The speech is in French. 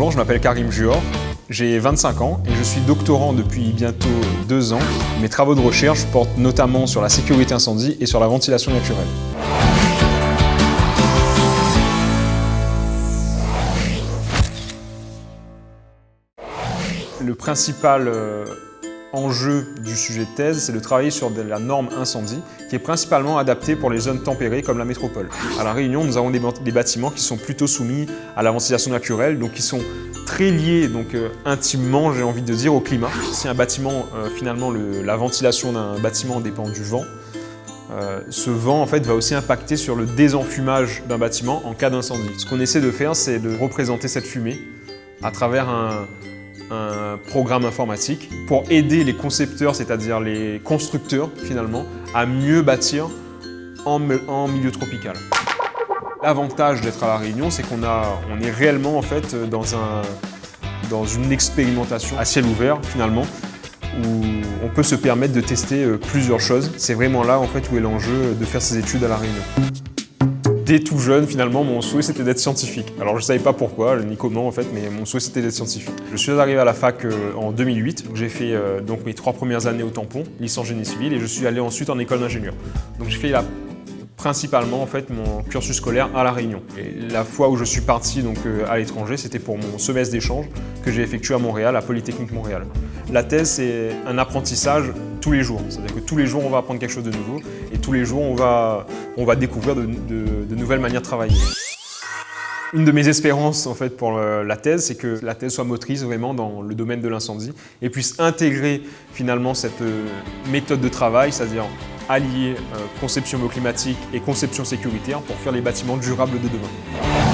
Bonjour, je m'appelle Karim Juor, j'ai 25 ans et je suis doctorant depuis bientôt 2 ans. Mes travaux de recherche portent notamment sur la sécurité incendie et sur la ventilation naturelle. Le principal enjeu du sujet de thèse, c'est de travailler sur la norme incendie qui est principalement adaptée pour les zones tempérées comme la métropole. À La Réunion, nous avons des bâtiments qui sont plutôt soumis à la ventilation naturelle, donc qui sont très liés intimement, j'ai envie de dire, au climat. Si un bâtiment, finalement, la ventilation d'un bâtiment dépend du vent, ce vent en fait, va aussi impacter sur le désenfumage d'un bâtiment en cas d'incendie. Ce qu'on essaie de faire, c'est de représenter cette fumée à travers un programme informatique pour aider les concepteurs, c'est-à-dire les constructeurs finalement, à mieux bâtir en milieu tropical. L'avantage d'être à La Réunion, c'est qu'on est réellement en fait dans une expérimentation à ciel ouvert finalement, où on peut se permettre de tester plusieurs choses. C'est vraiment là en fait où est l'enjeu de faire ces études à La Réunion. Dès tout jeune, finalement, mon souhait c'était d'être scientifique. Alors je ne savais pas pourquoi, ni comment en fait, mais mon souhait c'était d'être scientifique. Je suis arrivé à la fac en 2008, j'ai fait donc mes 3 premières années au tampon, licence génie civil, et je suis allé ensuite en école d'ingénieur. Donc j'ai fait principalement en fait mon cursus scolaire à La Réunion. Et la fois où je suis parti à l'étranger, c'était pour mon semestre d'échange que j'ai effectué à Montréal, à Polytechnique Montréal. La thèse, c'est un apprentissage tous les jours. C'est-à-dire que tous les jours, on va apprendre quelque chose de nouveau et tous les jours, on va découvrir de nouvelles manières de travailler. Une de mes espérances en fait, pour la thèse, c'est que la thèse soit motrice vraiment dans le domaine de l'incendie et puisse intégrer finalement cette méthode de travail, c'est-à-dire allier conception bioclimatique et conception sécuritaire pour faire les bâtiments durables de demain.